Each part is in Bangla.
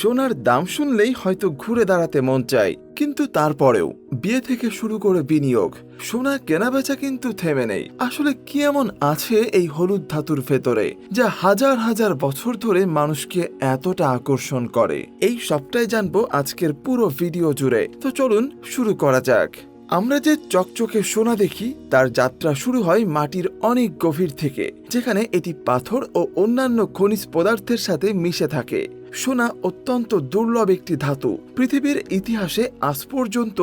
সোনার দাম শুনলেই হয়তো ঘুরে দাঁড়াতে মন চায়, কিন্তু তারপরেও বিয়ে থেকে শুরু করে বিনিয়োগ, সোনা কেনাবেচা কিন্তু থেমে নেই। আসলে কি এমন আছে এই হলুদ ধাতুর ভেতরে যা হাজার হাজার বছর ধরে মানুষকে এতটা আকর্ষণ করে? এই সবটাই জানবো আজকের পুরো ভিডিও জুড়ে। তো চলুন শুরু করা যাক। আমরা যে চকচকে সোনা দেখি তার যাত্রা শুরু হয় মাটির অনেক গভীর থেকে, যেখানে এটি পাথর ও অন্যান্য খনিজ পদার্থের সাথে মিশে থাকে। সোনা অত্যন্ত দুর্লভ একটি ধাতু। পৃথিবীর ইতিহাসে আজ পর্যন্ত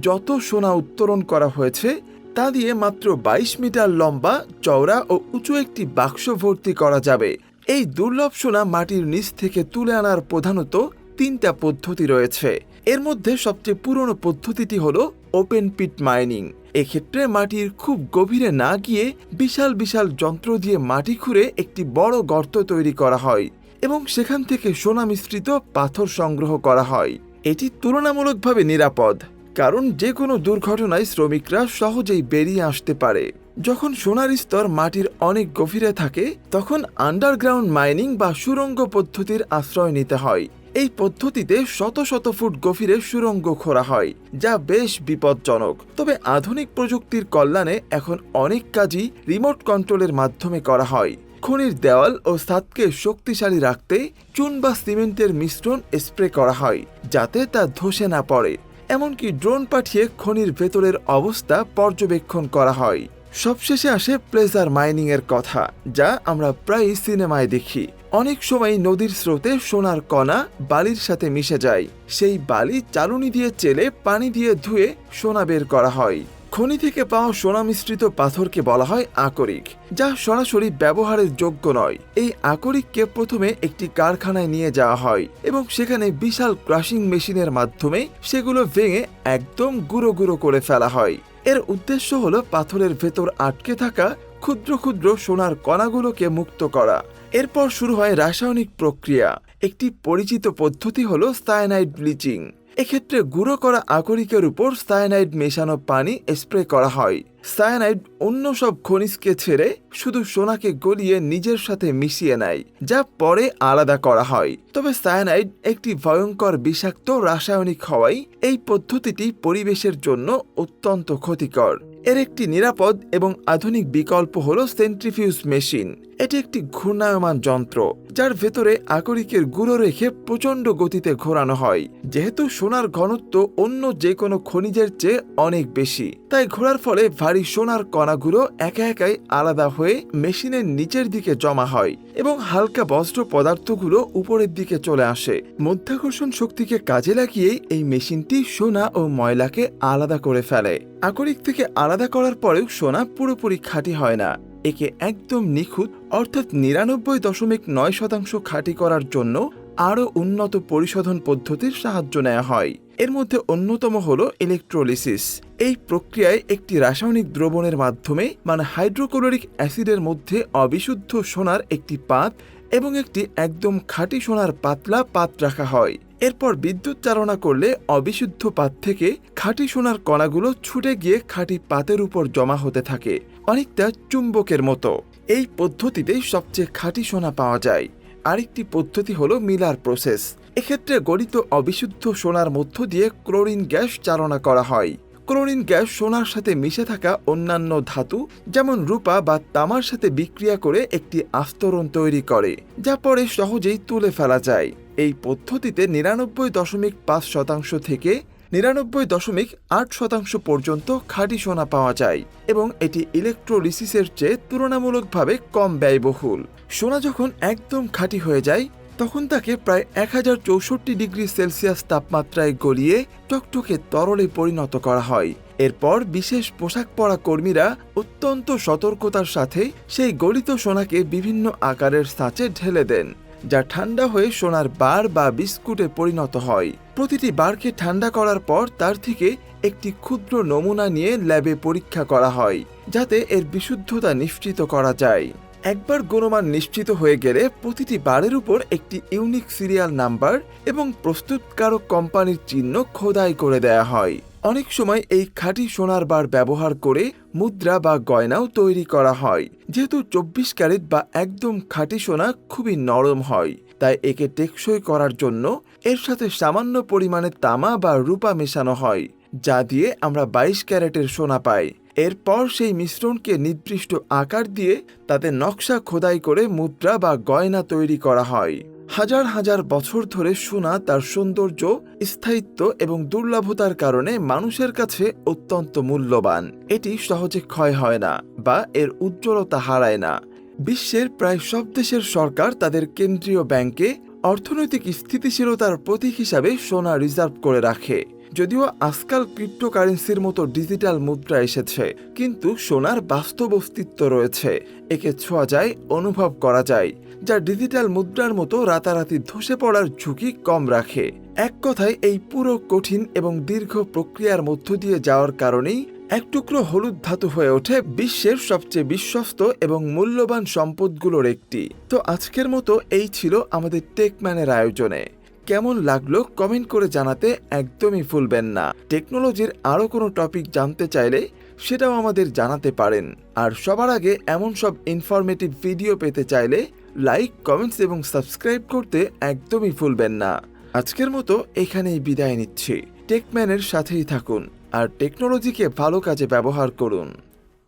যত সোনা উত্তোলন করা হয়েছে তা দিয়ে মাত্র 22 মিটার লম্বা, চওড়া ও উঁচু একটি বাক্স ভর্তি করা যাবে। এই দুর্লভ সোনা মাটির নিচ থেকে তুলে আনার প্রধানত 3টা পদ্ধতি রয়েছে। এর মধ্যে সবচেয়ে পুরনো পদ্ধতিটি হলো ওপেন পিট মাইনিং। এক্ষেত্রে মাটির খুব গভীরে না গিয়ে বিশাল বিশাল যন্ত্র দিয়ে মাটি খুঁড়ে একটি বড় গর্ত তৈরি করা হয় এবং সেখান থেকে সোনা মিশ্রিত পাথর সংগ্রহ করা হয়। এটি তুলনামূলকভাবে নিরাপদ, কারণ যে কোনো দুর্ঘটনায় শ্রমিকরা সহজেই বেরিয়ে আসতে পারে। যখন সোনার স্তর মাটির অনেক গভীরে থাকে তখন আন্ডারগ্রাউন্ড মাইনিং বা সুড়ঙ্গ পদ্ধতির আশ্রয় নিতে হয়। এই পদ্ধতিতে শত শত ফুট গভীরে সুড়ঙ্গ খোঁড়া হয়, যা বেশ বিপজ্জনক। তবে আধুনিক প্রযুক্তির কল্যাণে এখন অনেক কাজই রিমোট কন্ট্রোলের মাধ্যমে করা হয়। খনির দেওয়াল ও ছাদকে শক্তিশালী রাখতে চুন বা সিমেন্টের মিশ্রণ স্প্রে করা হয় যাতে তা ধসে না পড়ে। এমনকি ড্রোন পাঠিয়ে খনির ভেতরের অবস্থা পর্যবেক্ষণ করা হয়। সবশেষে আসে প্লেজার মাইনিং এর কথা, যা আমরা প্রায় সিনেমায় দেখি। অনেক সময় নদীর স্রোতে সোনার কণা বালির সাথে মিশে যায়। সেই বালি চালুনি দিয়ে চেলে পানি দিয়ে ধুয়ে সোনা বের করা হয়। খনি থেকে পাওয়া সোনা মিশ্রিত পাথরকে বলা হয় আকরিক, যা সরাসরি ব্যবহারের যোগ্য নয়। এই আকরিককে প্রথমে একটি কারখানায় নিয়ে যাওয়া হয় এবং সেখানে বিশাল ক্রাশিং মেশিনের মাধ্যমে সেগুলো ভেঙে একদম গুঁড়ো গুঁড়ো করে ফেলা হয়। এর উদ্দেশ্য হলো পাথরের ভেতর আটকে থাকা ক্ষুদ্র ক্ষুদ্র সোনার কণাগুলোকে মুক্ত করা। এরপর শুরু হয় রাসায়নিক প্রক্রিয়া। একটি পরিচিত পদ্ধতি হলো সায়ানাইড ব্লিচিং। এক্ষেত্রে গুঁড়ো করা আকরিকের উপর সায়ানাইড মেশানো পানি স্প্রে করা হয়। সায়ানাইড অন্য সব খনিজকে ছেড়ে শুধু সোনাকে গলিয়ে নিজের সাথে মিশিয়ে নেয়, যা পরে আলাদা করা হয়। তবে সায়ানাইড একটি ভয়ঙ্কর বিষাক্ত রাসায়নিক হওয়ায় এই পদ্ধতিটি পরিবেশের জন্য অত্যন্ত ক্ষতিকর। এর একটি নিরাপদ এবং আধুনিক বিকল্প হলো সেন্ট্রিফিউজ মেশিন। এটি একটি ঘূর্ণায়মান যন্ত্র যার ভেতরে আকরিকের গুঁড়ো রেখে প্রচণ্ড গতিতে ঘোরানো হয়। যেহেতু সোনার ঘনত্ব অন্য যে কোনো খনিজের চেয়ে অনেক বেশি, তাই ঘোরার ফলে ভারী সোনার কণাগুলো একা একাই আলাদা হয়ে মেশিনের নিচের দিকে জমা হয় এবং হালকা বজ্র পদার্থগুলো উপরের দিকে চলে আসে। মাধ্যাকর্ষণ শক্তিকে কাজে লাগিয়েই এই মেশিনটি সোনা ও ময়লাকে আলাদা করে ফেলে। আকরিক থেকে আলাদা করার পরেও সোনা পুরোপুরি খাঁটি হয় না। একে একদম নিখুঁত অর্থাৎ 99.9% খাঁটি করার জন্য আরও উন্নত পরিশোধন পদ্ধতির সাহায্য নেওয়া হয়। এর মধ্যে অন্যতম হল ইলেকট্রোলিসিস। এই প্রক্রিয়ায় একটি রাসায়নিক দ্রবণের মাধ্যমে হাইড্রোক্লোরিক অ্যাসিডের মধ্যে অবিশুদ্ধ সোনার একটি পাত এবং একটি একদম খাঁটি সোনার পাতলা পাত রাখা হয়। এরপর বিদ্যুৎ চালনা করলে অবিশুদ্ধ পাত থেকে খাঁটি সোনার কণাগুলো ছুটে গিয়ে খাঁটি পাতের উপর জমা হতে থাকে, অনেকটা চুম্বকের মতো। এই পদ্ধতিতেই সবচেয়ে খাঁটি সোনা পাওয়া যায়। আরেকটি পদ্ধতি হলো মিলার প্রসেস। এক্ষেত্রে গলিত অবিশুদ্ধ সোনার মধ্য দিয়ে ক্লোরিন গ্যাস চালনা করা হয়। ক্লোরিন গ্যাস সোনার সাথে মিশে থাকা অন্যান্য ধাতু যেমন রূপা বা তামার সাথে বিক্রিয়া করে একটি আস্তরণ তৈরি করে, যা পরে সহজেই তুলে ফেলা যায়। এই পদ্ধতিতে 99.5% থেকে 99.8% পর্যন্ত খাঁটি সোনা পাওয়া যায় এবং এটি ইলেকট্রোলিসিসের চেয়ে তুলনামূলকভাবে কম ব্যয়বহুল। সোনা যখন একদম খাঁটি হয়ে যায় তখন তাকে প্রায় 1064 ডিগ্রি সেলসিয়াস তাপমাত্রায় গলিয়ে টকটকে তরলে পরিণত করা হয়। এরপর বিশেষ পোশাক পরা কর্মীরা অত্যন্ত সতর্কতার সাথে সেই গলিত সোনাকে বিভিন্ন আকারের ছাঁচে ঢেলে দেন, যা ঠান্ডা হয়ে সোনার বার বা বিস্কুটে পরিণত হয়। প্রতিটি বারকে ঠান্ডা করার পর তার থেকে একটি ক্ষুদ্র নমুনা নিয়ে ল্যাবে পরীক্ষা করা হয়, যাতে এর বিশুদ্ধতা নিশ্চিত করা যায়। একবার গুণমান নিশ্চিত হয়ে গেলে প্রতিটি বারের উপর একটি ইউনিক সিরিয়াল নাম্বার এবং প্রস্তুতকারক কোম্পানির চিহ্ন খোদাই করে দেয়া হয়। অনেক সময় এই খাঁটি সোনার বার ব্যবহার করে মুদ্রা বা গয়নাও তৈরি করা হয়। যেহেতু 24 ক্যারেট বা একদম খাঁটি সোনা খুবই নরম হয়, তাই একে টেকসই করার জন্য এর সাথে সামান্য পরিমাণে তামা বা রূপা মেশানো হয়, যা দিয়ে আমরা 22 ক্যারেটের সোনা পাই। এরপর সেই মিশ্রণকে নির্দিষ্ট আকার দিয়ে তাতে নকশা খোদাই করে মুদ্রা বা গয়না তৈরি করা হয়। হাজার হাজার বছর ধরে সোনা তার সৌন্দর্য, স্থায়িত্ব এবং দুর্লভতার কারণে মানুষের কাছে অত্যন্ত মূল্যবান। এটি সহজে ক্ষয় হয় না বা এর উজ্জ্বলতা হারায় না। বিশ্বের প্রায় সব দেশের সরকার তাদের কেন্দ্রীয় ব্যাংকে অর্থনৈতিক স্থিতিশীলতার প্রতীক হিসাবে সোনা রিজার্ভ করে রাখে। যদিও আজকাল ক্রিপ্টোকারেন্সির মতো ডিজিটাল মুদ্রা এসেছে, কিন্তু সোনার বাস্তব অস্তিত্ব রয়েছে। একে ছোঁয়া যায়, অনুভব করা যায়, যা ডিজিটাল মুদ্রার মতো রাতারাতি ধসে পড়ার ঝুঁকি কম রাখে। এক কথায় এই পুরো কঠিন এবং দীর্ঘ প্রক্রিয়ার মধ্য দিয়ে যাওয়ার কারণেই এক টুকরো হলুদ ধাতু হয়ে ওঠে বিশ্বের সবচেয়ে বিশ্বস্ত এবং মূল্যবান সম্পদগুলোর একটি। তো আজকের মতো এই ছিল আমাদের টেকম্যানের আয়োজনে। কেমন লাগলো কমেন্ট করে জানাতে একদমই ভুলবেন না। টেকনোলজির আরও কোনো টপিক জানতে চাইলে সেটাও আমাদের জানাতে পারেন। আর সবার আগে এমন সব ইনফরমেটিভ ভিডিও পেতে চাইলে লাইক, কমেন্টস এবং সাবস্ক্রাইব করতে একদমই ভুলবেন না। আজকের মতো এখানেই বিদায় নিচ্ছি। টেকম্যানের সাথেই থাকুন আর টেকনোলজিকে ভালো কাজে ব্যবহার করুন।